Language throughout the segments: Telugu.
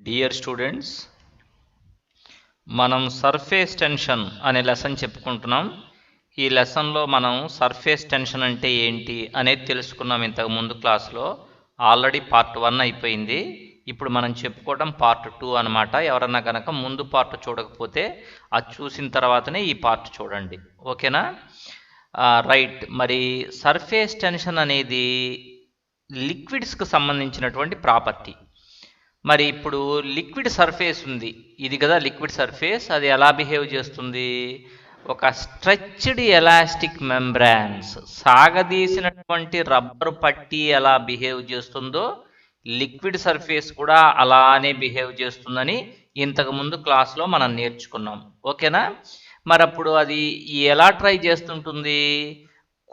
డియర్ స్టూడెంట్స్, మనం సర్ఫేస్ టెన్షన్ అనే లెసన్ చెప్పుకుంటున్నాం. ఈ లెసన్లో మనం సర్ఫేస్ టెన్షన్ అంటే ఏంటి అనేది తెలుసుకున్నాం. ఇంతకు ముందు క్లాస్లో ఆల్రెడీ పార్ట్ 1 అయిపోయింది. ఇప్పుడు మనం చెప్పుకోవడం పార్ట్ 2 అనమాట. ఎవరన్నా కనుక ముందు పార్ట్ చూడకపోతే అది చూసిన తర్వాతనే ఈ పార్ట్ చూడండి, ఓకేనా? రైట్. మరి సర్ఫేస్ టెన్షన్ అనేది లిక్విడ్స్కి సంబంధించినటువంటి ప్రాపర్టీ. మరి ఇప్పుడు లిక్విడ్ సర్ఫేస్ ఉంది, ఇది కదా లిక్విడ్ సర్ఫేస్. అది ఎలా బిహేవ్ చేస్తుంది? ఒక స్ట్రెచ్డ్ ఎలాస్టిక్ మెంబ్రాన్స్, సాగదీసినటువంటి రబ్బర్ పట్టీ ఎలా బిహేవ్ చేస్తుందో లిక్విడ్ సర్ఫేస్ కూడా అలానే బిహేవ్ చేస్తుందని ఇంతకుముందు క్లాస్లో మనం నేర్చుకున్నాం, ఓకేనా? మరి అప్పుడు అది ఎలా ట్రై చేస్తుంటుంది?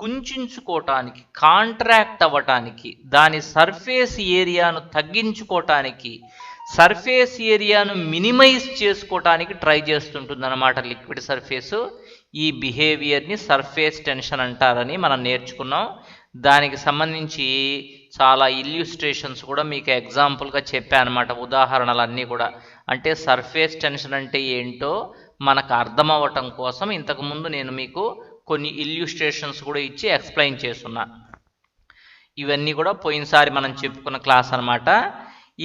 కుంచుకోవటానికి, కాంట్రాక్ట్ అవ్వటానికి, దాని సర్ఫేస్ ఏరియాను తగ్గించుకోవటానికి, సర్ఫేస్ ఏరియాను మినిమైజ్ చేసుకోవటానికి ట్రై చేస్తుంటుంది అన్నమాట లిక్విడ్ సర్ఫేసు. ఈ బిహేవియర్ని సర్ఫేస్ టెన్షన్ అంటారని మనం నేర్చుకున్నాం. దానికి సంబంధించి చాలా ఇల్యూస్ట్రేషన్స్ కూడా మీకు ఎగ్జాంపుల్గా చెప్పానమాట, ఉదాహరణలన్నీ కూడా. అంటే సర్ఫేస్ టెన్షన్ అంటే ఏంటో మనకు అర్థం అవ్వటం కోసం ఇంతకుముందు నేను మీకు కొన్ని ఇల్యూస్ట్రేషన్స్ కూడా ఇచ్చి ఎక్స్ప్లెయిన్ చేస్తున్నా. ఇవన్నీ కూడా పోయినసారి మనం చెప్పుకున్న క్లాస్ అనమాట.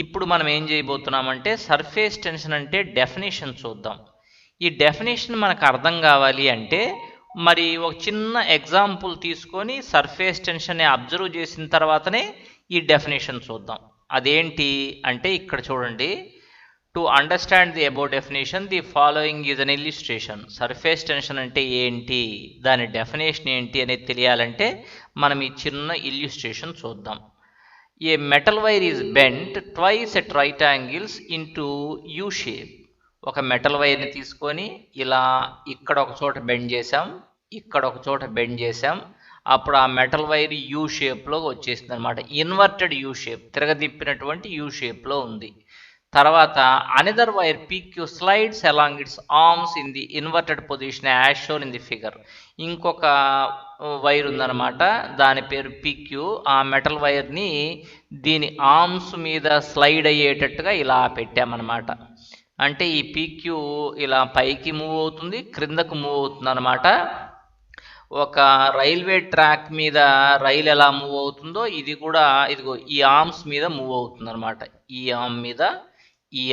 ఇప్పుడు మనం ఏం చేయబోతున్నామంటే సర్ఫేస్ టెన్షన్ అంటే డెఫినేషన్ చూద్దాం. ఈ డెఫినేషన్ మనకు అర్థం కావాలి అంటే మరి ఒక చిన్న ఎగ్జాంపుల్ తీసుకొని సర్ఫేస్ టెన్షన్ని అబ్జర్వ్ చేసిన తర్వాతనే ఈ డెఫినేషన్ చూద్దాం. అదేంటి అంటే ఇక్కడ చూడండి. To understand the about definition, the following is an illustration. Surface tension అంటే ఏంటి, దాని డెఫినేషన్ ఏంటి అనేది తెలియాలంటే మనం ఈ చిన్న ఇల్లుస్ట్రేషన్ చూద్దాం. A metal wire is bent twice at right angles into U shape. ఒక మెటల్ వైర్ని తీసుకొని ఇలా ఇక్కడ ఒక చోట బెండ్ చేసాం, ఇక్కడ ఒక చోట బెండ్ చేసాం. అప్పుడు ఆ మెటల్ వైర్ యూ షేప్లో వచ్చేసింది అనమాట. ఇన్వర్టెడ్ యూ షేప్, తిరగదిప్పినటువంటి యూ షేప్లో ఉంది. తర్వాత another wire PQ slides along it's arms in the inverted position as shown in the figure. ఇంకొక వైర్ ఉందన్నమాట, దాని పేరు PQ. ఆ మెటల్ వైర్ని దీని ఆర్మ్స్ మీద స్లైడ్ అయ్యేటట్టుగా ఇలా పెట్టామన్నమాట. అంటే ఈ PQ ఇలా పైకి మూవ్ అవుతుంది, క్రిందకు మూవ్ అవుతుంది అనమాట. ఒక రైల్వే ట్రాక్ మీద రైలు ఎలా మూవ్ అవుతుందో ఇది కూడా ఇదిగో ఈ ఆర్మ్స్ మీద మూవ్ అవుతుంది అనమాట. ఈ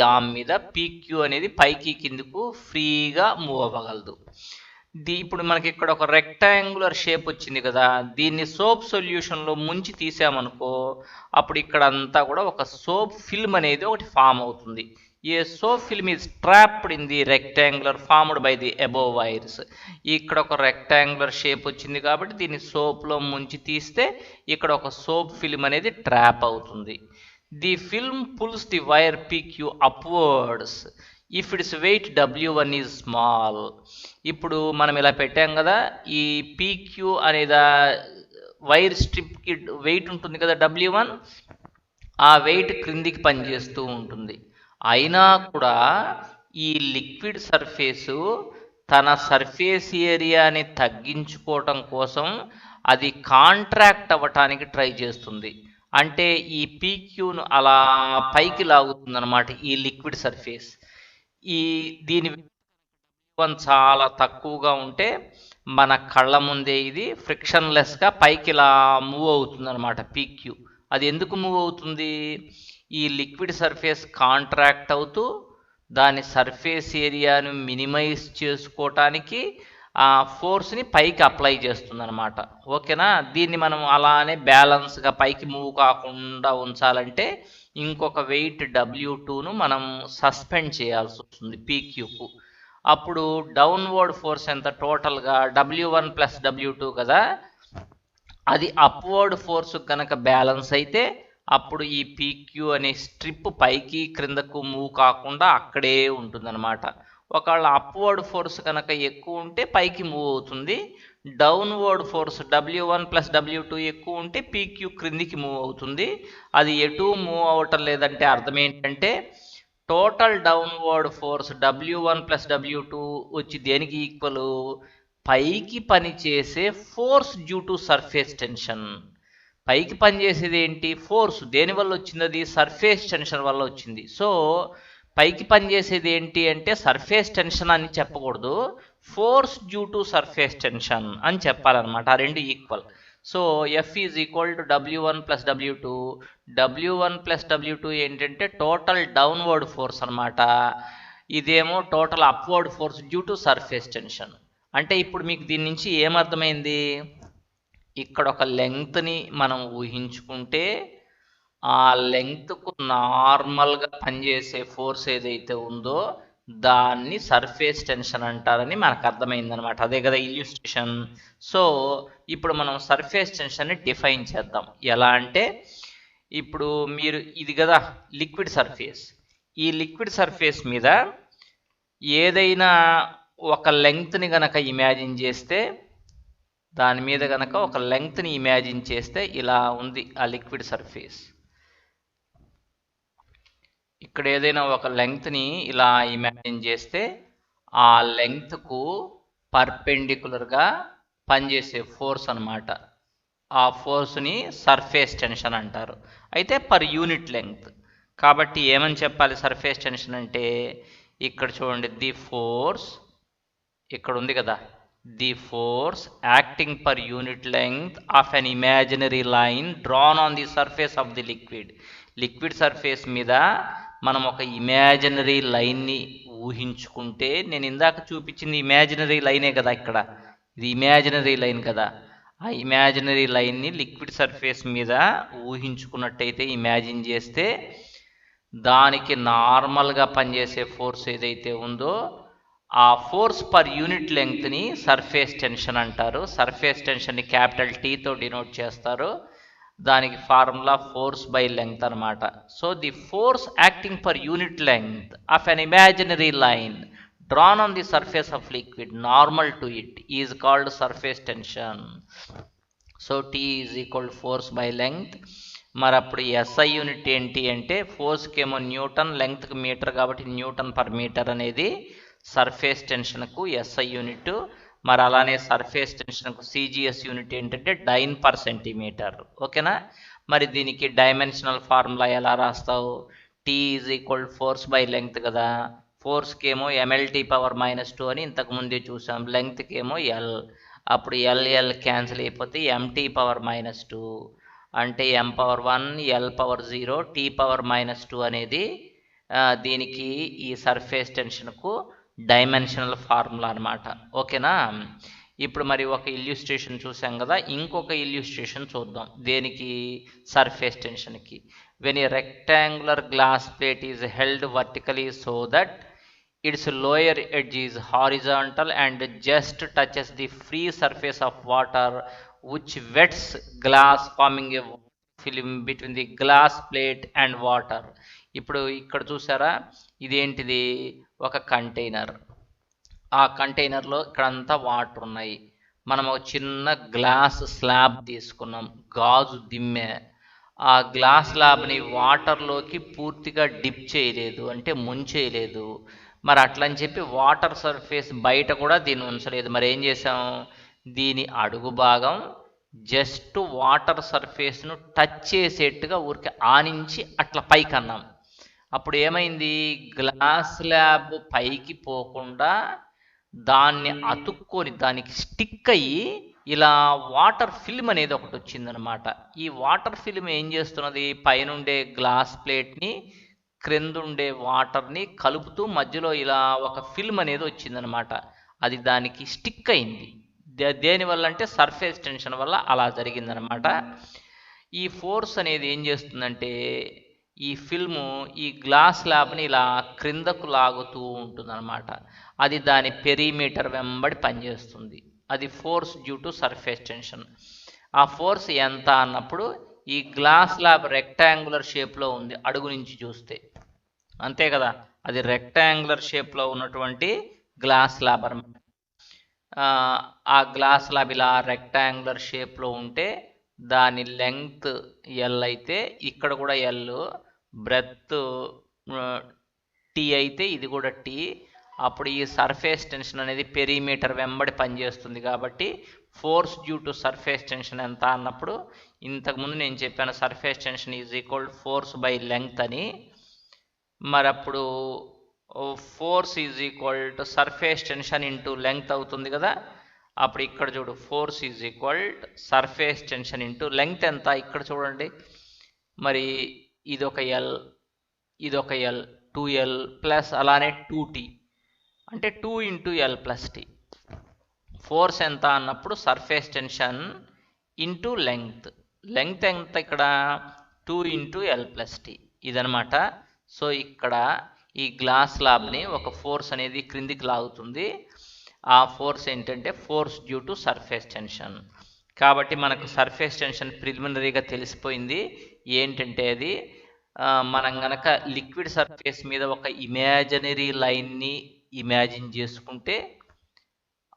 ఆర్మ్ మీద PQ అనేది పైకి కిందకు ఫ్రీగా మూవ్ అవ్వగలదు. ఇప్పుడు మనకి ఇక్కడ ఒక రెక్టాంగులర్ షేప్ వచ్చింది కదా, దీన్ని సోప్ సొల్యూషన్లో ముంచి తీసామనుకో, అప్పుడు ఇక్కడ అంతా కూడా ఒక సోప్ ఫిల్మ్ అనేది ఒకటి ఫామ్ అవుతుంది. A soap film is trapped in the rectangular formed by the above wires. ఇక్కడ ఒక రెక్టాంగులర్ షేప్ వచ్చింది కాబట్టి దీన్ని సోప్లో ముంచి తీస్తే ఇక్కడ ఒక సోప్ ఫిల్మ్ అనేది ట్రాప్ అవుతుంది. The film pulls the wire PQ upwards if its weight W1 is small. ఇప్పుడు మనం ఇలా పెట్టాం కదా, ఈ PQ అనేది వైర్ స్ట్రిప్కి వెయిట్ ఉంటుంది కదా W1, ఆ వెయిట్ క్రిందికి పనిచేస్తూ ఉంటుంది. అయినా కూడా ఈ లిక్విడ్ సర్ఫేసు తన సర్ఫేస్ ఏరియాని తగ్గించుకోవటం కోసం అది కాంట్రాక్ట్ అవ్వటానికి ట్రై చేస్తుంది. అంటే ఈ PQను అలా పైకి లాగుతుంది అనమాట ఈ లిక్విడ్ సర్ఫేస్. దీని చాలా తక్కువగా ఉంటే మన కళ్ళ ముందే ఇది ఫ్రిక్షన్లెస్గా పైకి ఇలా మూవ్ అవుతుంది అనమాట PQ. అది ఎందుకు మూవ్ అవుతుంది? ఈ లిక్విడ్ సర్ఫేస్ కాంట్రాక్ట్ అవుతూ దాని సర్ఫేస్ ఏరియాను మినిమైజ్ చేసుకోవటానికి ఆ ఫోర్స్ని పైకి అప్లై చేస్తుంది అనమాట, ఓకేనా? దీన్ని మనం అలానే బ్యాలెన్స్గా పైకి మూవ్ కాకుండా ఉంచాలంటే ఇంకొక వెయిట్ W2ను మనం సస్పెండ్ చేయాల్సి వస్తుంది PQకు. అప్పుడు డౌన్వర్డ్ ఫోర్స్ ఎంత? టోటల్గా W1 + W2 కదా, అది అప్వర్డ్ ఫోర్స్ కనుక బ్యాలెన్స్ అయితే అప్పుడు ఈ PQ అనే స్ట్రిప్ పైకి క్రిందకు మూవ్ కాకుండా అక్కడే ఉంటుందన్నమాట. ఒకవేళ అప్వర్డ్ ఫోర్స్ కనుక ఎక్కువ ఉంటే పైకి మూవ్ అవుతుంది, డౌన్వర్డ్ ఫోర్స్ W1 + W2 ఎక్కువ ఉంటే PQ క్రిందికి మూవ్ అవుతుంది. అది ఎటు మూవ్ అవ్వటం లేదంటే అర్థం ఏంటంటే total downward force W1 + W2 వచ్చి దేనికి ఈక్వల్? పైకి పనిచేసే force due to surface tension. పైకి పనిచేసేది ఏంటి? ఫోర్స్. దేనివల్ల వచ్చింది అది? సర్ఫేస్ టెన్షన్ వల్ల వచ్చింది. సో పైకి పనిచేసేది ఏంటి అంటే సర్ఫేస్ టెన్షన్ అని చెప్పకూడదు, force due to surface tension అని చెప్పాలన్నమాట. ఆ రెండు equal. So F is equal to W1 plus W2. W1 plus W2 ఏంటంటే టోటల్ డౌన్వర్డ్ ఫోర్స్ అనమాట. ఇదేమో total upward force due to surface tension. అంటే ఇప్పుడు మీకు దీని నుంచి ఏమర్థమైంది? ఇక్కడ ఒక లెంగ్త్ని మనం ఊహించుకుంటే ఆ లెంగ్త్కు నార్మల్గా పనిచేసే ఫోర్స్ ఏదైతే ఉందో దాన్ని సర్ఫేస్ టెన్షన్ అంటారని మనకు అర్థమైందనమాట. అదే కదా ఇల్యూస్ట్రేషన్. సో ఇప్పుడు మనం సర్ఫేస్ టెన్షన్ని డిఫైన్ చేద్దాం. ఎలా అంటే ఇప్పుడు మీరు ఇది కదా లిక్విడ్ సర్ఫేస్. ఈ లిక్విడ్ సర్ఫేస్ మీద ఏదైనా ఒక లెంగ్త్ని గనక ఇమాజిన్ చేస్తే, దాని మీద గనక ఒక లెంగ్త్ని ఇమాజిన్ చేస్తే ఇలా ఉంది ఆ లిక్విడ్ సర్ఫేస్. ఇక్కడ ఏదైనా ఒక లెంగ్త్ని ఇలా ఇమాజిన్ చేస్తే ఆ లెంగ్త్కు పర్పెండిక్యులర్గా పనిచేసే ఫోర్స్ అనమాట. ఆ ఫోర్స్ని సర్ఫేస్ టెన్షన్ అంటారు. అయితే పర్ యూనిట్ లెంగ్త్. కాబట్టి ఏమని చెప్పాలి సర్ఫేస్ టెన్షన్ అంటే? ఇక్కడ చూడండి, ది ఫోర్స్ ఇక్కడ ఉంది కదా, the force acting per unit length of an imaginary line drawn on the surface of the liquid. Liquid surface మీద మనం ఒక ఇమాజినరీ లైన్ని ఊహించుకుంటే, నేను ఇందాక చూపించింది ఇమాజినరీ లైనే కదా, ఇక్కడ ఇది ఇమాజినరీ లైన్ కదా, ఆ ఇమాజినరీ లైన్ని లిక్విడ్ సర్ఫేస్ మీద ఊహించుకున్నట్టయితే, ఇమాజిన్ చేస్తే దానికి నార్మల్గా పనిచేసే ఫోర్స్ ఏదైతే ఉందో ఆ ఫోర్స్ పర్ యూనిట్ లెంగ్త్ని సర్ఫేస్ టెన్షన్ అంటారు. సర్ఫేస్ టెన్షన్ని క్యాపిటల్ టీతో డినోట్ చేస్తారు. దానికి ఫార్ములా ఫోర్స్ బై లెంగ్త్ అనమాట. So the force acting per unit length of an imaginary line drawn on the surface of liquid normal to it is called surface tension. So T is equal force by length. మరి అప్పుడు ఎస్ఐ యూనిట్ ఏంటి అంటే, ఫోర్స్కి ఏమో న్యూటన్, లెంగ్త్కి మీటర్, కాబట్టి న్యూటన్ పర్ మీటర్ అనేది సర్ఫేస్ టెన్షన్కు ఎస్ఐ యూనిట్. మరి అలానే సర్ఫేస్ టెన్షన్కు సిజిఎస్ యూనిట్ ఏంటంటే డైన్ పర్ సెంటీమీటర్. ఓకేనా? మరి దీనికి డైమెన్షనల్ ఫార్ములా ఎలా రాస్తావు? T is equal force by length కదా, ఫోర్స్కి ఏమో MLT పవర్ -2 అని ఇంతకుముందే చూసాం, లెంగ్త్కి ఏమో ఎల్. అప్పుడు ఎల్ క్యాన్సిల్ అయిపోతే MT పవర్ -2 అంటే M power 1, L power 0, T power -2 అనేది దీనికి ఈ సర్ఫేస్ టెన్షన్కు డైమెన్షనల్ ఫార్ములా అనమాట. ఓకేనా? ఇప్పుడు మరి ఒక ఇల్యూస్ట్రేషన్ చూసాం కదా, ఇంకొక ఇల్యూస్ట్రేషన్ చూద్దాం. దేనికి? సర్ఫేస్ టెన్షన్కి. When a rectangular glass plate is held vertically so that its lower edge is horizontal and just touches the free surface of water which wets glass, forming a film between the glass plate and water. ఇప్పుడు ఇక్కడ చూసారా, ఇదేంటిది? ఒక కంటైనర్. ఆ కంటైనర్లో ఇక్కడంతా వాటర్ ఉన్నాయి. మనం ఒక చిన్న గ్లాస్ స్లాబ్ తీసుకున్నాం, గాజు దిమ్మె. ఆ గ్లాస్ స్లాబ్ని వాటర్లోకి పూర్తిగా డిప్ చేయలేదు, అంటే ముంచేయలేదు. మరి అట్లని చెప్పి వాటర్ సర్ఫేస్ బయట కూడా దీన్ని ఉంచలేదు. మరి ఏం చేసాం? దీని అడుగు భాగం జస్ట్ వాటర్ సర్ఫేస్ను టచ్ చేసేట్టుగా ఊరికి ఆనించి అట్లా పైకి అన్నాం. అప్పుడు ఏమైంది? గ్లాస్ స్లాబ్ పైకి పోకుండా దాన్ని అతుక్కొని దానికి స్టిక్ అయ్యి ఇలా వాటర్ ఫిల్మ్ అనేది ఒకటి వచ్చిందనమాట. ఈ వాటర్ ఫిల్మ్ ఏం చేస్తున్నది? పైనుండే గ్లాస్ ప్లేట్ని, క్రిందుండే వాటర్ని కలుపుతూ మధ్యలో ఇలా ఒక ఫిల్మ్ అనేది వచ్చిందనమాట. అది దానికి స్టిక్ అయింది. దేనివల్ల అంటే సర్ఫేస్ టెన్షన్ వల్ల అలా జరిగిందనమాట. ఈ ఫోర్స్ అనేది ఏం చేస్తుందంటే, ఈ ఫిల్ము ఈ గ్లాస్ స్లాబ్ని ఇలా క్రిందకు లాగుతూ ఉంటుందన్నమాట. అది దాని పెరిమీటర్ వెంబడి పనిచేస్తుంది. అది force due to surface tension. ఆ ఫోర్స్ ఎంత అన్నప్పుడు, ఈ గ్లాస్ స్లాబ్ రెక్టాంగులర్ షేప్లో ఉంది అడుగు నుంచి చూస్తే, అంతే కదా, అది రెక్టాంగులర్ షేప్లో ఉన్నటువంటి గ్లాస్ స్లాబ్ అన్నమాట. ఆ గ్లాస్ స్లాబ్ ఇలా రెక్టాంగులర్ షేప్లో ఉంటే దాని లెంగ్త్ ఎల్ అయితే, ఇక్కడ కూడా ఎల్, బ్రెత్ టీ అయితే ఇది కూడా టీ. అప్పుడు ఈ సర్ఫేస్ టెన్షన్ అనేది పెరిమీటర్ వెంబడి పనిచేస్తుంది. కాబట్టి force due to surface tension ఎంత అన్నప్పుడు ఇంతకుముందు నేను చెప్పాను surface tension is equal force by length అని. మరి అప్పుడు force is equal to surface tension into length అవుతుంది కదా. అప్పుడు ఇక్కడ చూడు force is equal surface tension into length ఎంత ఇక్కడ చూడండి. మరి ఇదొక ఎల్, ఇదొక ఎల్, 2L ప్లస్ అలానే 2T అంటే 2 into L plus T. Force ఎంత అన్నప్పుడు surface tension into length, length ఎంత ఇక్కడ 2 ఇంటూ L ప్లస్ T ఇదనమాట. సో ఇక్కడ ఈ గ్లాస్ స్లాబ్ని ఒక ఫోర్స్ అనేది క్రిందికి లాగుతుంది. ఆ ఫోర్స్ ఏంటంటే force due to surface tension. కాబట్టి మనకు సర్ఫేస్ టెన్షన్ ప్రిలిమినరీగా తెలిసిపోయింది. ఏంటంటే అది మనం గనక లిక్విడ్ సర్ఫేస్ మీద ఒక ఇమాజినరీ లైన్ని ఇమాజిన్ చేసుకుంటే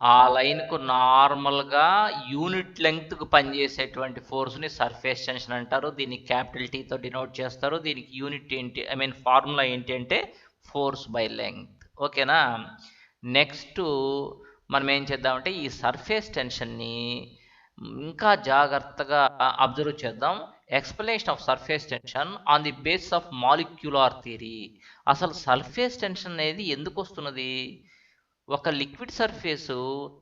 ఆ లైన్కు నార్మల్గా యూనిట్ లెంగ్త్కు పనిచేసేటువంటి ఫోర్స్ని సర్ఫేస్ టెన్షన్ అంటారు. దీన్ని క్యాపిటల్ టీతో డినోట్ చేస్తారు. దీనికి యూనిట్ ఏంటి, ఐ మీన్ ఫార్ములా ఏంటి అంటే ఫోర్స్ బై లెంగ్త్. ఓకేనా. నెక్స్ట్ మనం ఏం చేద్దామంటే ఈ సర్ఫేస్ టెన్షన్ని ఇంకా జాగ్రత్తగా అబ్జర్వ్ చేద్దాం. Explanation of surface tension on the basis of molecular theory. అసలు సర్ఫేస్ టెన్షన్ అనేది ఎందుకు వస్తున్నది? ఒక లిక్విడ్ సర్ఫేసు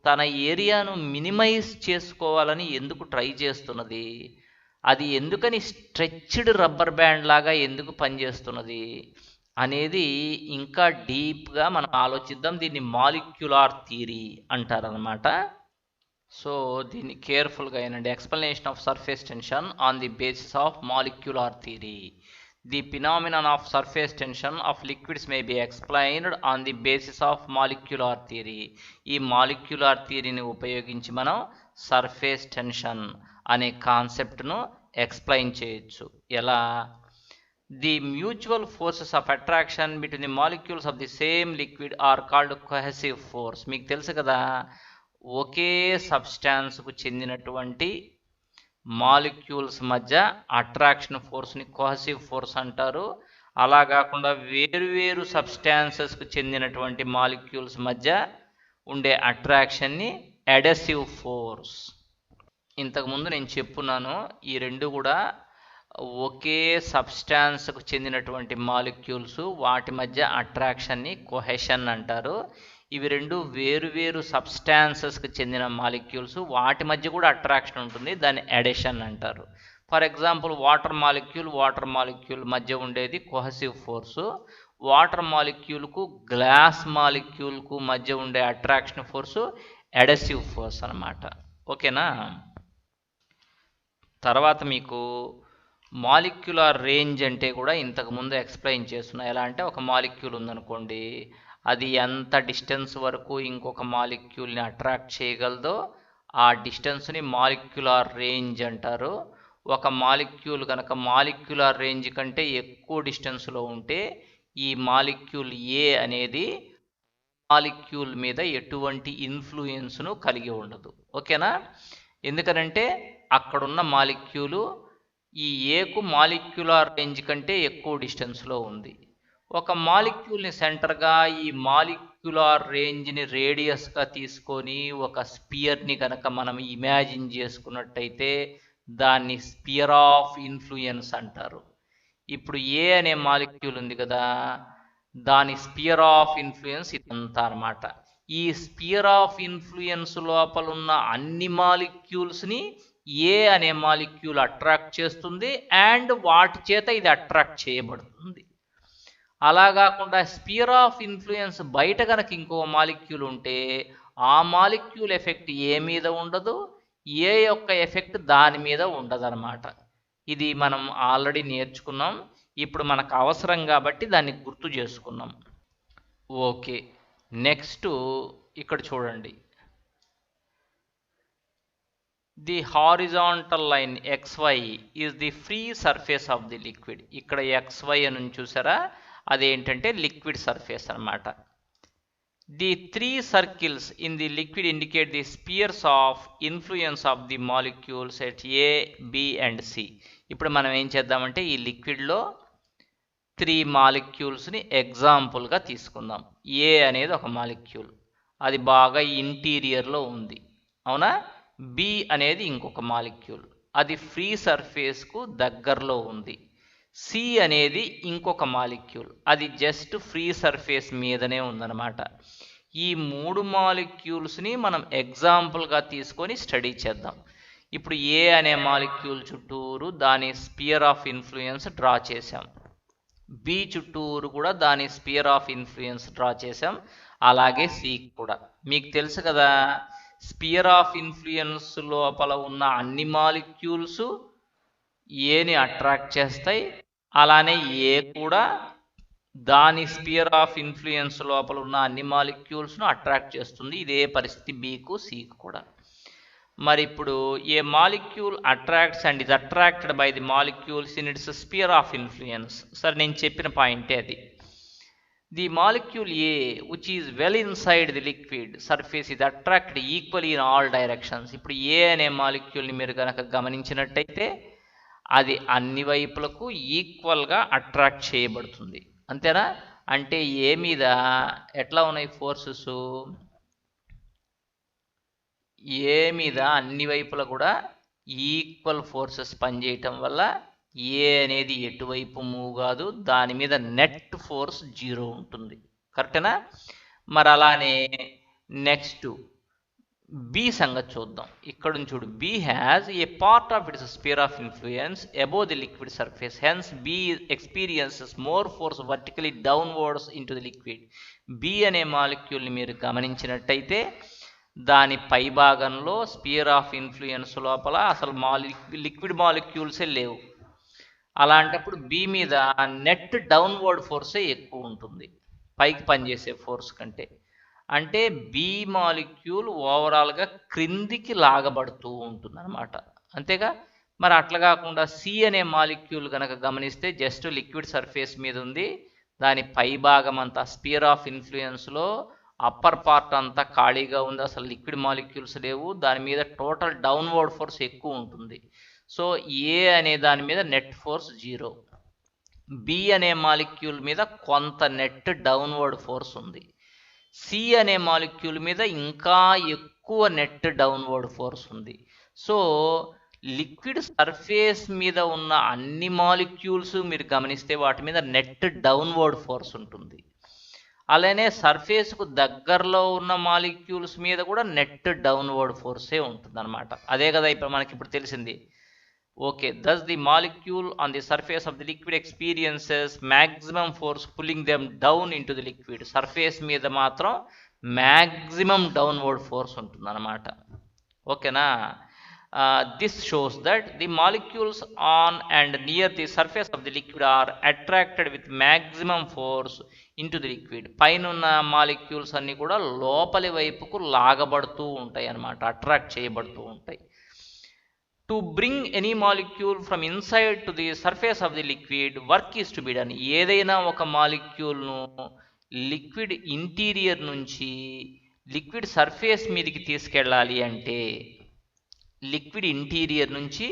తన ఏరియాను మినిమైజ్ చేసుకోవాలని ఎందుకు ట్రై చేస్తున్నది? అది ఎందుకని స్ట్రెచ్డ్ రబ్బర్ బ్యాండ్ లాగా ఎందుకు పనిచేస్తున్నది అనేది ఇంకా డీప్గా మనం ఆలోచిద్దాం. దీన్ని మాలిక్యులార్ థియరీ అంటారనమాట. సో దీన్ని కేర్ఫుల్గా అయినండి. Explanation of surface tension on the basis of molecular theory. The phenomenon of surface tension of liquids may be explained on the basis of molecular theory. ఈ మాలిక్యులార్ థియరీని ఉపయోగించి మనం సర్ఫేస్ టెన్షన్ అనే కాన్సెప్ట్ను ఎక్స్ప్లెయిన్ చేయొచ్చు. ఎలా? The mutual forces of attraction between the molecules of the same liquid are called cohesive force. మీకు తెలుసు కదా, ఒకే సబ్స్టాన్స్కు చెందినటువంటి మాలిక్యూల్స్ మధ్య అట్రాక్షన్ ఫోర్స్ని కొహెసివ్ ఫోర్స్ అంటారు. అలా కాకుండా వేరువేరు సబ్స్టాన్సెస్కు చెందినటువంటి మాలిక్యూల్స్ మధ్య ఉండే అట్రాక్షన్ని అడెసివ్ ఫోర్స్. ఇంతకుముందు నేను చెప్పున్నాను, ఈ రెండు కూడా ఒకే సబ్స్టాన్స్కు చెందినటువంటి మాలిక్యూల్స్, వాటి మధ్య అట్రాక్షన్ని కొహెషన్ అంటారు. ఇవి రెండు వేరువేరు సబ్స్టాన్సెస్కి చెందిన మాలిక్యూల్స్, వాటి మధ్య కూడా అట్రాక్షన్ ఉంటుంది, దాన్ని అడిషన్ అంటారు. ఫర్ ఎగ్జాంపుల్ వాటర్ మాలిక్యూల్ మధ్య ఉండేది కొహెసివ్ ఫోర్సు. వాటర్ మాలిక్యూల్కు గ్లాస్ మాలిక్యూల్కు మధ్య ఉండే అట్రాక్షన్ ఫోర్సు అడెసివ్ ఫోర్స్ అన్నమాట. ఓకేనా. తర్వాత మీకు మాలిక్యులర్ రేంజ్ అంటే కూడా ఇంతకుముందు ఎక్స్ప్లెయిన్ చేస్తున్నా. ఎలా అంటే ఒక మాలిక్యూల్ ఉందనుకోండి, అది ఎంత డిస్టెన్స్ వరకు ఇంకొక మాలిక్యూల్ని అట్రాక్ట్ చేయగలదో ఆ డిస్టెన్స్ని మాలిక్యులర్ రేంజ్ అంటారు. ఒక మాలిక్యూల్ కనుక మాలిక్యులర్ రేంజ్ కంటే ఎక్కువ డిస్టెన్స్లో ఉంటే ఈ మాలిక్యూల్ ఏ అనేది మాలిక్యూల్ మీద ఎటువంటి ఇన్ఫ్లుయెన్స్ను కలిగి ఉండదు. ఓకేనా. ఎందుకనంటే అక్కడున్న మాలిక్యూలు ఈ ఏకు మాలిక్యులర్ రేంజ్ కంటే ఎక్కువ డిస్టెన్స్లో ఉంది. ఒక మాలిక్యూల్ని సెంటర్గా ఈ మాలిక్యులర్ రేంజ్ని రేడియస్గా తీసుకొని ఒక స్పియర్ని కనుక మనం ఇమాజిన్ చేసుకున్నట్టయితే దాన్ని స్పియర్ ఆఫ్ ఇన్ఫ్లుయెన్స్ అంటారు. ఇప్పుడు ఏ అనే మాలిక్యూల్ ఉంది కదా, దాని స్పియర్ ఆఫ్ ఇన్ఫ్లుయెన్స్ ఇదంతా అన్నమాట. ఈ స్పియర్ ఆఫ్ ఇన్ఫ్లుయెన్స్ లోపల ఉన్న అన్ని మాలిక్యూల్స్ని ఏ అనే మాలిక్యూల్ అట్రాక్ట్ చేస్తుంది అండ్ వాటి చేత ఇది అట్రాక్ట్ చేయబడుతుంది. అలా కాకుండా స్పియర్ ఆఫ్ ఇన్ఫ్లుయెన్స్ బయట కనుక ఇంకో మాలిక్యూల్ ఉంటే ఆ మాలిక్యూల్ ఎఫెక్ట్ ఏ మీద ఉండదు, ఏ యొక్క ఎఫెక్ట్ దాని మీద ఉండదు అన్నమాట. ఇది మనం ఆల్రెడీ నేర్చుకున్నాం, ఇప్పుడు మనకు అవసరం కాబట్టి దాన్ని గుర్తు చేసుకున్నాం. ఓకే. నెక్స్ట్ ఇక్కడ చూడండి, the horizontal line XY is the free surface of the liquid. ఇక్కడ XY అని చూసారా, అదేంటంటే లిక్విడ్ సర్ఫేస్ అన్నమాట. The 3 circles in the liquid indicate the spheres of influence of the molecules at A, B and C. ఇప్పుడు మనం ఏం చేద్దామంటే ఈ లిక్విడ్లో 3 మాలిక్యూల్స్ని ఎగ్జాంపుల్గా తీసుకుందాం. ఏ అనేది ఒక మాలిక్యూల్, అది బాగా ఇంటీరియర్లో ఉంది, అవునా? బి అనేది ఇంకొక మాలిక్యూల్, అది ఫ్రీ సర్ఫేస్కు దగ్గరలో ఉంది. సి అనేది ఇంకొక మాలిక్యూల్, అది జస్ట్ ఫ్రీ సర్ఫేస్ మీదనే ఉందన్నమాట. ఈ 3 మాలిక్యూల్స్ని మనం ఎగ్జాంపుల్గా తీసుకొని స్టడీ చేద్దాం. ఇప్పుడు ఏ అనే మాలిక్యూల్ చుట్టూరు దాని స్పియర్ ఆఫ్ ఇన్ఫ్లుయెన్స్ డ్రా చేసాం, బి చుట్టూరు కూడా దాని స్పియర్ ఆఫ్ ఇన్ఫ్లుయెన్స్ డ్రా చేసాం, అలాగే సి కూడా. మీకు తెలుసు కదా, స్పియర్ ఆఫ్ ఇన్ఫ్లుయెన్స్ లోపల ఉన్న అన్ని మాలిక్యూల్స్ ఏని అట్రాక్ట్ చేస్తాయి, అలానే ఏ కూడా దాని స్పియర్ ఆఫ్ ఇన్ఫ్లుయెన్స్ లోపల ఉన్న అన్ని మాలిక్యూల్స్ను అట్రాక్ట్ చేస్తుంది. ఇదే పరిస్థితి బికు సికు కూడా. మరి ఇప్పుడు a molecule attracts and is attracted by the molecules in its sphere of influence. సరే, నేను చెప్పిన పాయింటే అది. The molecule A which is well inside the liquid surface ఇది attracted equally in all directions. ఇప్పుడు ఏ అనే మాలిక్యూల్ని మీరు కనుక గమనించినట్టయితే అది అన్ని వైపులకు ఈక్వల్గా అట్రాక్ట్ చేయబడుతుంది, అంతేనా? అంటే ఏ మీద ఎట్లా ఉన్నాయి ఫోర్సెస్? ఏ మీద అన్ని వైపులా కూడా ఈక్వల్ ఫోర్సెస్ పనిచేయటం వల్ల ఏ అనేది ఎటువైపు మూవ్ కాదు, దాని మీద నెట్ ఫోర్స్ 0 ఉంటుంది. కరెక్టేనా? మరి అలానే నెక్స్ట్ బి సంగతి చూద్దాం. ఇక్కడ నుంచి చూడు, B has a part of its sphere of influence above the liquid surface, hence B experiences more force vertically downwards into the liquid. B అనే మాలిక్యూల్ని మీరు గమనించినట్టయితే దాని పై భాగంలో స్పియర్ ఆఫ్ ఇన్ఫ్లుయెన్స్ లోపల అసలు లిక్విడ్ మాలిక్యూల్సే లేవు. అలాంటప్పుడు బి మీద నెట్ డౌన్వర్డ్ ఫోర్సే ఎక్కువ ఉంటుంది పైకి పనిచేసే ఫోర్స్ కంటే. అంటే బి మాలిక్యూల్ ఓవరాల్గా క్రిందికి లాగబడుతూ ఉంటుంది అనమాట, అంతేగా? మరి అట్లా కాకుండా సి అనే మాలిక్యూల్ కనుక గమనిస్తే జస్ట్ లిక్విడ్ సర్ఫేస్ మీద ఉంది, దాని పై భాగం అంతా స్పియర్ ఆఫ్ ఇన్ఫ్లుయెన్స్లో అప్పర్ పార్ట్ అంతా ఖాళీగా ఉంది, అసలు లిక్విడ్ మాలిక్యూల్స్ లేవు, దాని మీద టోటల్ డౌన్వర్డ్ ఫోర్స్ ఎక్కువ ఉంటుంది. సో ఏ అనే దాని మీద నెట్ ఫోర్స్ 0, బి అనే మాలిక్యూల్ మీద కొంత నెట్ డౌన్వర్డ్ ఫోర్స్ ఉంది, సి అనే మాలిక్యూల్ మీద ఇంకా ఎక్కువ నెట్ డౌన్వర్డ్ ఫోర్స్ ఉంది. సో లిక్విడ్ సర్ఫేస్ మీద ఉన్న అన్ని మాలిక్యూల్స్ మీరు గమనిస్తే వాటి మీద నెట్ డౌన్వర్డ్ ఫోర్స్ ఉంటుంది. అలానే సర్ఫేస్కు దగ్గరలో ఉన్న మాలిక్యూల్స్ మీద కూడా నెట్ డౌన్వర్డ్ ఫోర్సే ఉంటుంది అనమాట. అదే కదా ఇప్పుడు మనకి ఇప్పుడు తెలిసింది. Okay, thus the molecule on the surface of the liquid experiences maximum force pulling them down into the liquid. Surface మీద మాత్రం మ్యాక్సిమం డౌన్వర్డ్ ఫోర్స్ ఉంటుంది అన్నమాట, ఓకేనా? This shows that the molecules on and near the surface of the liquid are attracted with maximum force into the liquid. పైనున్న మాలిక్యూల్స్ అన్నీ కూడా లోపలి వైపుకు లాగబడుతూ ఉంటాయి అన్నమాట, అట్రాక్ట్ చేయబడుతూ ఉంటాయి. To bring any molecule from inside to the surface of the liquid, work is to be done. ఏదైనా ఒక మాలిక్యూల్ను లిక్విడ్ ఇంటీరియర్ నుంచి లిక్విడ్ సర్ఫేస్ మీదకి తీసుకెళ్ళాలి అంటే, లిక్విడ్ ఇంటీరియర్ నుంచి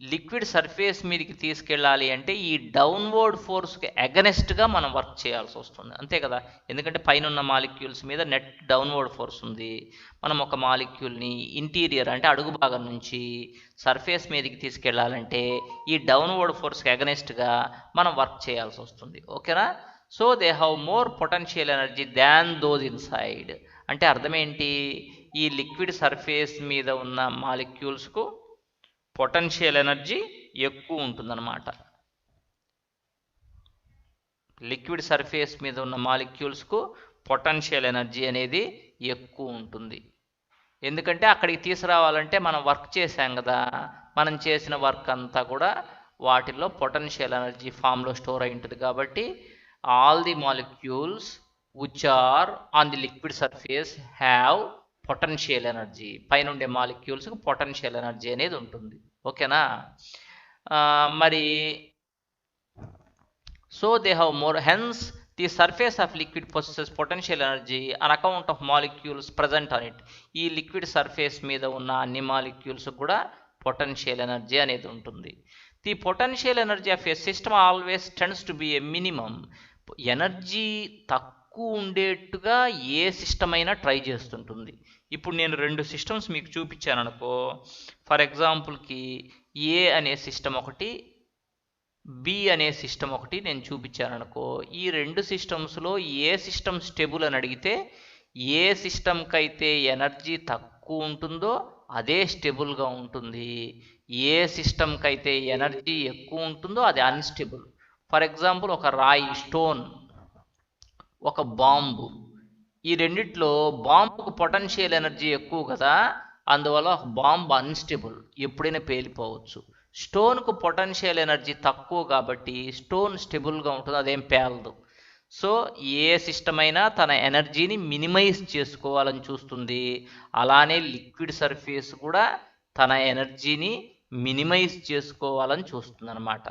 లిక్విడ్ సర్ఫేస్ మీదకి తీసుకెళ్ళాలి అంటే ఈ డౌన్వర్డ్ ఫోర్స్కి అగనెస్ట్గా మనం వర్క్ చేయాల్సి వస్తుంది, అంతే కదా? ఎందుకంటే పైన ఉన్న మాలిక్యూల్స్ మీద నెట్ డౌన్వర్డ్ ఫోర్స్ ఉంది, మనం ఒక మాలిక్యూల్ని ఇంటీరియర్ అంటే అడుగు భాగం నుంచి సర్ఫేస్ మీదకి తీసుకెళ్ళాలంటే ఈ డౌన్వర్డ్ ఫోర్స్కి అగనెస్ట్గా మనం వర్క్ చేయాల్సి వస్తుంది, ఓకేనా? So they have more potential energy than those inside. అంటే అర్థం ఏంటి? ఈ లిక్విడ్ సర్ఫేస్ మీద ఉన్న మాలిక్యూల్స్కు పొటెన్షియల్ ఎనర్జీ ఎక్కువ ఉంటుందన్నమాట. లిక్విడ్ సర్ఫేస్ మీద ఉన్న మాలిక్యూల్స్కు పొటెన్షియల్ ఎనర్జీ అనేది ఎక్కువ ఉంటుంది. ఎందుకంటే అక్కడికి తీసుకురావాలంటే మనం వర్క్ చేసాం కదా, మనం చేసిన వర్క్ అంతా కూడా వాటిల్లో పొటెన్షియల్ ఎనర్జీ ఫామ్లో స్టోర్ అయి ఉంటుంది. కాబట్టి all the molecules which are on the liquid surface have potential energy. పైన ఉండే మాలిక్యూల్స్కి పొటెన్షియల్ ఎనర్జీ అనేది ఉంటుంది, ఓకేనా? మరి so they have more, hence the surface of liquid possesses potential energy on account of molecules present on it. ఈ లిక్విడ్ సర్ఫేస్ మీద ఉన్న అన్ని మాలిక్యూల్స్ కూడా పొటెన్షియల్ ఎనర్జీ అనేది ఉంటుంది. The potential energy of a system always tends to be a minimum. Energy తక్కువ ఉండేట్టుగా ఏ సిస్టమ్ అయినా ట్రై చేస్తుంటుంది. ఇప్పుడు నేను 2 సిస్టమ్స్ మీకు చూపించాను అనుకో, ఫర్ ఎగ్జాంపుల్కి ఏ అనే సిస్టమ్ ఒకటి, బి అనే సిస్టమ్ ఒకటి నేను చూపించాను అనుకో, ఈ 2 సిస్టమ్స్లో ఏ సిస్టమ్ స్టేబుల్ అని అడిగితే ఏ సిస్టమ్కి అయితే ఎనర్జీ తక్కువ ఉంటుందో అదే స్టేబుల్గా ఉంటుంది, ఏ సిస్టమ్కి అయితే ఎనర్జీ ఎక్కువ ఉంటుందో అది అన్స్టేబుల్. ఫర్ ఎగ్జాంపుల్ ఒక రాయి, స్టోన్, ఒక బాంబు, ఈ రెండిట్లో బాంబుకు పొటెన్షియల్ ఎనర్జీ ఎక్కువ కదా, అందువల్ల బాంబు అన్స్టేబుల్, ఎప్పుడైనా పేలిపోవచ్చు. స్టోన్కు పొటెన్షియల్ ఎనర్జీ తక్కువ కాబట్టి స్టోన్ స్టేబుల్గా ఉంటుంది, అదేం పేలదు. సో ఏ సిస్టమ్ అయినా తన ఎనర్జీని మినిమైజ్ చేసుకోవాలని చూస్తుంది, అలానే లిక్విడ్ సర్ఫేస్ కూడా తన ఎనర్జీని మినిమైజ్ చేసుకోవాలని చూస్తుంది అనమాట.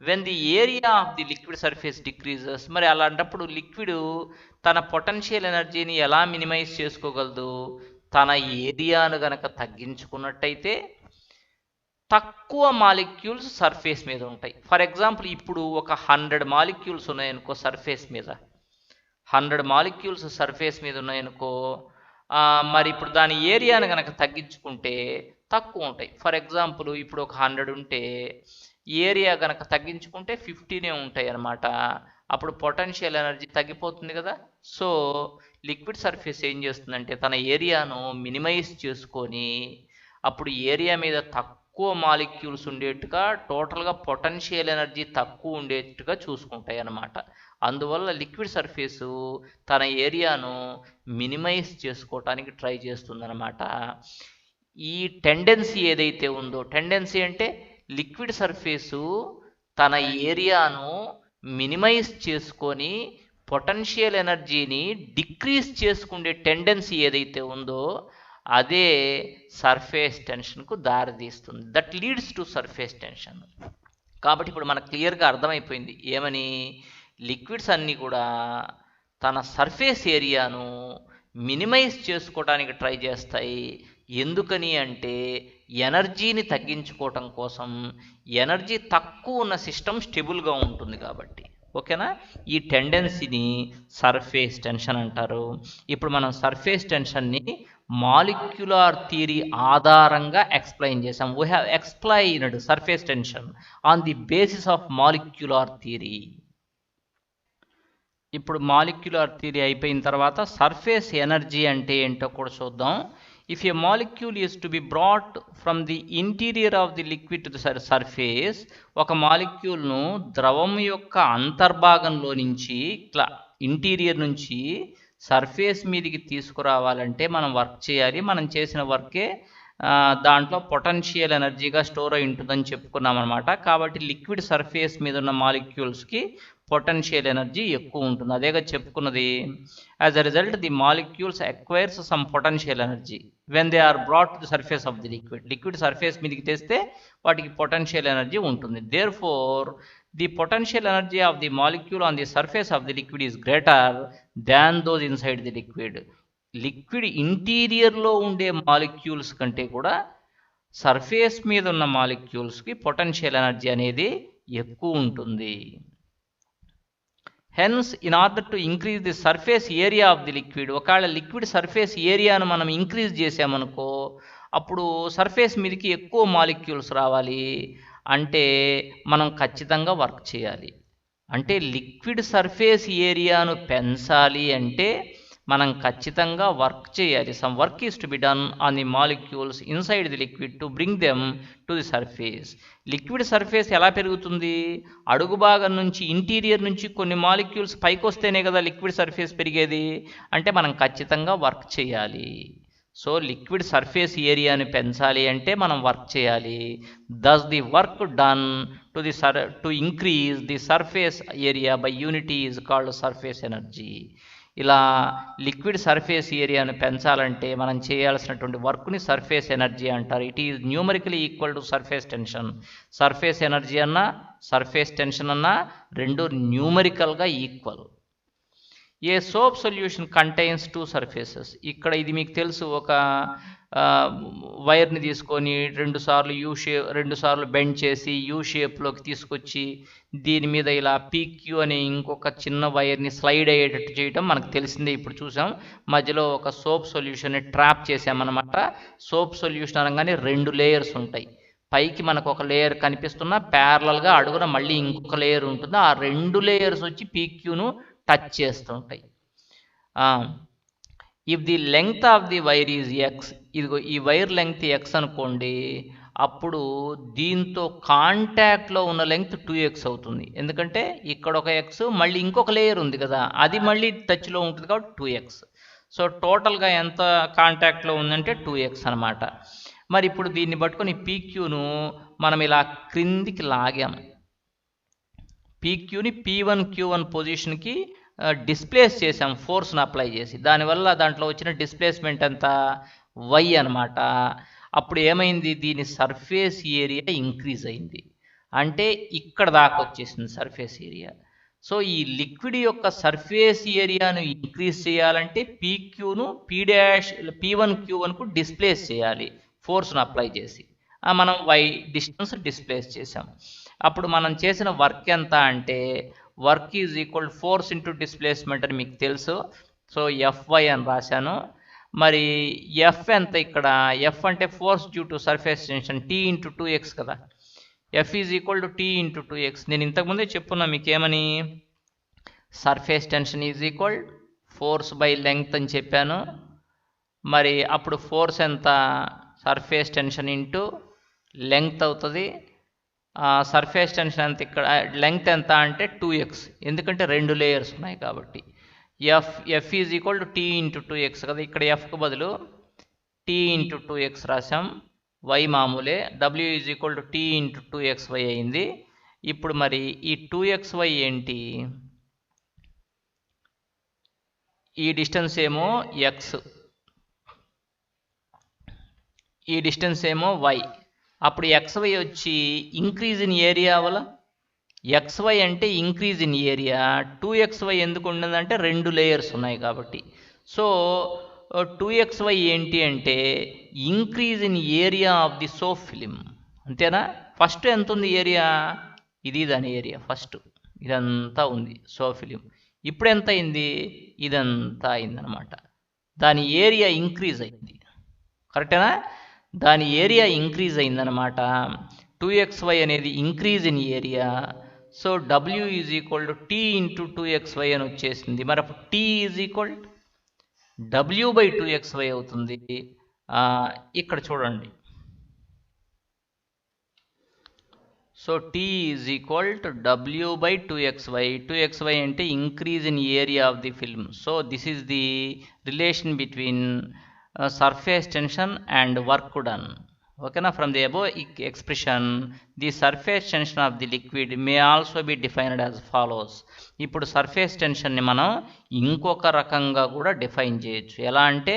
When the area of the liquid surface decreases, మరి అలాంటప్పుడు లిక్విడ్ తన పొటెన్షియల్ ఎనర్జీని ఎలా మినిమైజ్ చేసుకోగలదు? తన ఏరియాను గనక తగ్గించుకున్నట్టయితే తక్కువ మాలిక్యూల్స్ సర్ఫేస్ మీద ఉంటాయి. ఫర్ ఎగ్జాంపుల్ ఇప్పుడు ఒక 100 మాలిక్యూల్స్ ఉన్నాయనుకో సర్ఫేస్ మీద, 100 మాలిక్యూల్స్ సర్ఫేస్ మీద ఉన్నాయనుకో, మరి ఇప్పుడు దాని ఏరియాను కనుక తగ్గించుకుంటే తక్కువ ఉంటాయి. ఫర్ ఎగ్జాంపుల్ ఇప్పుడు ఒక 100 ఉంటే ఏరియా కనుక తగ్గించుకుంటే 50 ఉంటాయి అన్నమాట. అప్పుడు పొటెన్షియల్ ఎనర్జీ తగ్గిపోతుంది కదా. సో లిక్విడ్ సర్ఫేస్ ఏం చేస్తుందంటే తన ఏరియాను మినిమైజ్ చేసుకొని అప్పుడు ఏరియా మీద తక్కువ మాలిక్యూల్స్ ఉండేట్టుగా, టోటల్గా పొటెన్షియల్ ఎనర్జీ తక్కువ ఉండేట్టుగా చూసుకుంటాయి అన్నమాట. అందువల్ల లిక్విడ్ సర్ఫేసు తన ఏరియాను మినిమైజ్ చేసుకోవటానికి ట్రై చేస్తుందన్నమాట. ఈ టెండెన్సీ ఏదైతే ఉందో, టెండెన్సీ అంటే లిక్విడ్ సర్ఫేసు తన ఏరియాను మినిమైజ్ చేసుకొని పొటెన్షియల్ ఎనర్జీని డిక్రీజ్ చేసుకునే టెండెన్సీ ఏదైతే ఉందో అదే సర్ఫేస్ టెన్షన్కు దారితీస్తుంది. That leads to surface tension. కాబట్టి ఇప్పుడు మనకు క్లియర్గా అర్థమైపోయింది ఏమని, లిక్విడ్స్ అన్నీ కూడా తన సర్ఫేస్ ఏరియాను మినిమైజ్ చేసుకోవడానికి ట్రై చేస్తాయి. ఎందుకని అంటే ఎనర్జీని తగ్గించుకోవటం కోసం. ఎనర్జీ తక్కువ ఉన్న సిస్టమ్ స్టేబుల్గా ఉంటుంది కాబట్టి. ఓకేనా? ఈ టెండెన్సీని సర్ఫేస్ టెన్షన్ అంటారు. ఇప్పుడు మనం సర్ఫేస్ టెన్షన్ని మాలిక్యులర్ థియరీ ఆధారంగా ఎక్స్ప్లెయిన్ చేసాం. We have explained surface tension on the basis of molecular theory. ఇప్పుడు మాలిక్యులర్ థియరీ అయిపోయిన తర్వాత సర్ఫేస్ ఎనర్జీ అంటే ఏంటో కూడా చూద్దాం. If a molecule is to be brought from the interior of the liquid to the surface, ఒక మాలిక్యూల్ను ద్రవం యొక్క అంతర్భాగంలో నుంచి ఇంటీరియర్ నుంచి సర్ఫేస్ మీదకి తీసుకురావాలంటే మనం వర్క్ చేయాలి. మనం చేసిన వర్కే దాంట్లో పొటెన్షియల్ ఎనర్జీగా స్టోర్ అయి ఉంటుందని చెప్పుకున్నాం అనమాట. కాబట్టి లిక్విడ్ సర్ఫేస్ మీద ఉన్న మాలిక్యూల్స్కి పొటెన్షియల్ ఎనర్జీ ఎక్కువ ఉంటుంది. అదేగా చెప్పుకున్నది. As a result the molecules acquires some potential energy when they are brought to the surface of the liquid. Liquid surface మీదకి తెస్తే వాటికి పొటెన్షియల్ ఎనర్జీ ఉంటుంది. Therefore the potential energy of the molecule on the surface of the liquid is greater than those inside the liquid. Liquid ఇంటీరియర్లో ఉండే మాలిక్యూల్స్ కంటే కూడా సర్ఫేస్ మీద ఉన్న మాలిక్యూల్స్కి పొటెన్షియల్ ఎనర్జీ అనేది ఎక్కువ ఉంటుంది. Hence in order to increase the surface area of the liquid, ఒకవేళ లిక్విడ్ సర్ఫేస్ ఏరియాను మనం ఇంక్రీజ్ చేసామనుకో అప్పుడు సర్ఫేస్ మీదకి ఎక్కువ మాలిక్యూల్స్ రావాలి అంటే మనం ఖచ్చితంగా వర్క్ చేయాలి. అంటే లిక్విడ్ సర్ఫేస్ ఏరియాను పెంచాలి అంటే మనం ఖచ్చితంగా వర్క్ చేయాలి. Some work is to be done on the molecules inside the liquid to bring them to the surface. Liquid surface ఎలా పెరుగుతుంది? అడుగు భాగం నుంచి ఇంటీరియర్ నుంచి కొన్ని మాలిక్యూల్స్ పైకి వస్తేనే కదా లిక్విడ్ సర్ఫేస్ పెరిగేది. అంటే మనం ఖచ్చితంగా వర్క్ చేయాలి. సో లిక్విడ్ సర్ఫేస్ ఏరియాని పెంచాలి అంటే మనం వర్క్ చేయాలి. Thus the work done to increase the surface area by unity is called surface energy. ఇలా లిక్విడ్ సర్ఫేస్ ఏరియాను పెంచాలంటే మనం చేయాల్సినటువంటి వర్క్ని సర్ఫేస్ ఎనర్జీ అంటారు. It is numerically equal to surface tension. Surface energy అన్నా సర్ఫేస్ టెన్షన్ అన్నా రెండు న్యూమరికల్గా equal. A soap solution contains two surfaces. ఇక్కడ ఇది మీకు తెలుసు, ఒక వైర్ని తీసుకొని రెండు సార్లు బెండ్ చేసి యూ షేప్లోకి తీసుకొచ్చి దీని మీద ఇలా పీక్యూ అనే ఇంకొక చిన్న వైర్ని స్లైడ్ అయ్యేటట్టు చేయడం మనకు తెలిసిందే. ఇప్పుడు చూసాం మధ్యలో ఒక సోప్ సొల్యూషన్ని ట్రాప్ చేసామన్నమాట. సోప్ సొల్యూషన్ అనగానే 2 లేయర్స్ ఉంటాయి. పైకి మనకు ఒక లేయర్ కనిపిస్తున్నా ప్యారలల్గా అడుగున మళ్ళీ ఇంకొక లేయర్ ఉంటుంది. ఆ 2 లేయర్స్ వచ్చి పీక్యూను టచ్ చేస్తుంటాయి. If the length of the wire is X, ఇదిగో ఈ వైర్ లెంగ్త్ ఎక్స్ అనుకోండి, అప్పుడు దీంతో కాంటాక్ట్లో ఉన్న లెంగ్త్ 2x అవుతుంది. ఎందుకంటే ఇక్కడ ఒక ఎక్స్ మళ్ళీ ఇంకొక లేయర్ ఉంది కదా, అది మళ్ళీ టచ్లో ఉంటుంది కాబట్టి 2x. సో టోటల్గా ఎంత కాంటాక్ట్లో ఉందంటే 2x అనమాట. మరి ఇప్పుడు దీన్ని పట్టుకొని పీక్యూను మనం ఇలా క్రిందికి లాగాం. పీక్యూని P1 Q1 పొజిషన్కి డిస్ప్లేస్ చేసాం ఫోర్స్ను అప్లై చేసి. దానివల్ల దాంట్లో వచ్చిన డిస్ప్లేస్మెంట్ ఎంత y అనమాట. అప్పుడు ఏమైంది, దీని సర్ఫేస్ ఏరియా ఇంక్రీజ్ అయింది. అంటే ఇక్కడ దాకా వచ్చేసింది సర్ఫేస్ ఏరియా. సో ఈ లిక్విడ్ యొక్క సర్ఫేస్ ఏరియాను ఇంక్రీజ్ చేయాలంటే పీక్యూను P1 Q1కు డిస్ప్లేస్ చేయాలి ఫోర్స్ను అప్లై చేసి. మనం y డిస్టెన్స్ డిస్ప్లేస్ చేసాం. అప్పుడు మనం చేసిన వర్క్ ఎంత అంటే work is equal force into displacement అని మీకు తెలుసు. సో Fy అని రాశాను. మరి F ఎంత ఇక్కడ, F అంటే force due to surface tension T into 2x కదా. F is equal to T into 2x. నేను ఇంతకుముందే చెప్పున్నా మీకేమని, surface tension is equal force by length అని చెప్పాను. మరి అప్పుడు ఫోర్స్ ఎంత, సర్ఫేస్ టెన్షన్ ఇంటూ లెంగ్త్ అవుతుంది. సర్ఫేస్ టెన్షన్ ఎంత, ఇక్కడ లెంగ్త్ ఎంత అంటే 2x, ఎందుకంటే 2 లేయర్స్ ఉన్నాయి కాబట్టి. F is equal to T into 2x కదా. ఇక్కడ Fకు బదులు T ఇంటూ 2x రాసాం. y మామూలే. W is equal to T into 2xy అయింది. ఇప్పుడు మరి ఈ 2xy ఏంటి, ఈ డిస్టెన్స్ ఏమో x, ఈ డిస్టెన్స్ ఏమో y. అప్పుడు xy వచ్చి ఇంక్రీజ్ ఇన్ ఏరియా వల్ల, xy అంటే ఇంక్రీజ్ ఇన్ ఏరియా. 2xy ఎందుకు ఉండదంటే 2 లేయర్స్ ఉన్నాయి కాబట్టి. సో 2xy ఏంటి అంటే increase in area of the soap film, అంతేనా. ఫస్ట్ ఎంత ఉంది ఏరియా, ఇది దాని ఏరియా, ఫస్ట్ ఇదంతా ఉంది సోప్ ఫిలిం. ఇప్పుడు ఎంత అయింది, ఇదంతా అయిందనమాట. దాని ఏరియా ఇంక్రీజ్ అయింది, కరెక్టేనా. దాని ఏరియా ఇంక్రీజ్ అయిందనమాట. 2xy అనేది increase in area. So W is equal to T into 2xy అని వచ్చేసింది. మరి అప్పుడు T is equal W by 2xy అవుతుంది. ఇక్కడ చూడండి. So T is equal to W by 2xy. 2xy అంటే increase in area of the film. So this is the relation between surface tension and work done. Okay na, from the above expression the surface tension of the liquid may also be defined as follows. ఇప్పుడు సర్ఫేస్ టెన్షన్ ని మనం ఇంకొక రకంగా కూడా డిఫైన్ చేయొచ్చు. ఎలా అంటే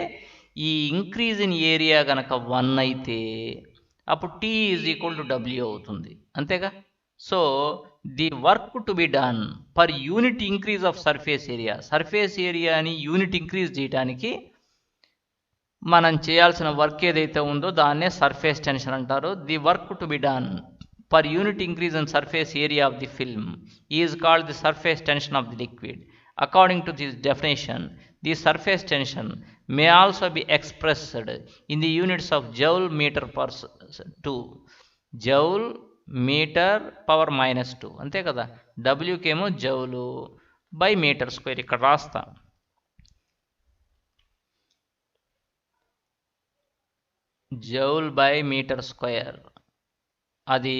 ఈ ఇంక్రీజ్ ఇన్ ఏరియా గనక 1 అయితే అప్పుడు T is equal to W అవుతుంది, అంతేగా. So the work to be done per unit increase of surface area. Surface ఏరియాని యూనిట్ ఇంక్రీజ్ చేయడానికి మనం చేయాల్సిన వర్క్ ఏదైతే ఉందో దాన్నే సర్ఫేస్ టెన్షన్ అంటారు. The work to be done per unit increase in surface area of the film is called the surface tension of the liquid. According to this definition the surface tension may also be expressed in the units of joule metre per 2, joule metre power -2, అంతే కదా. డబ్ల్యూకేమో జౌలు బై మీటర్ స్క్వేర్ ఇక్కడ రాస్తా. జౌల్ బై మీటర్ స్క్వేర్ అది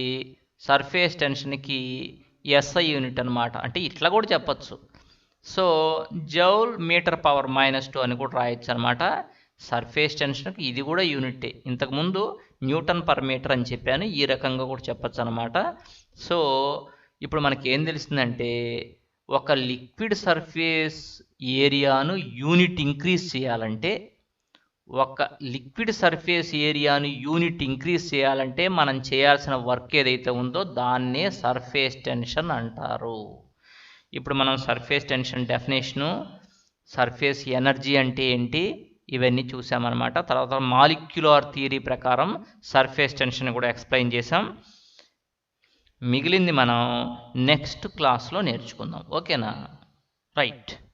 సర్ఫేస్ టెన్షన్కి SI యూనిట్ అనమాట. అంటే ఇట్లా కూడా చెప్పచ్చు. సో జౌల్ మీటర్ పవర్ -2 అని కూడా రాయొచ్చు అనమాట. సర్ఫేస్ టెన్షన్కి ఇది కూడా యూనిటే. ఇంతకుముందు న్యూటన్ పర్ మీటర్ అని చెప్పాను, ఈ రకంగా కూడా చెప్పచ్చు అనమాట. సో ఇప్పుడు మనకి ఏం తెలిసిందంటే ఒక లిక్విడ్ సర్ఫేస్ ఏరియాను యూనిట్ ఇంక్రీజ్ చేయాలంటే, ఒక లిక్విడ్ సర్ఫేస్ ఏరియాను యూనిట్ ఇంక్రీజ్ చేయాలంటే మనం చేయాల్సిన వర్క్ ఏదైతే ఉందో దాన్నే సర్ఫేస్ టెన్షన్ అంటారు. ఇప్పుడు మనం surface tension definition surface energy అంటే ఏంటి, ఇవన్నీ చూసామన్నమాట. తర్వాత మాలిక్యులర్ థియరీ ప్రకారం సర్ఫేస్ టెన్షన్ కూడా ఎక్స్ప్లెయిన్ చేసాం. మిగిలింది మనం నెక్స్ట్ క్లాస్లో నేర్చుకుందాం. ఓకేనా? రైట్.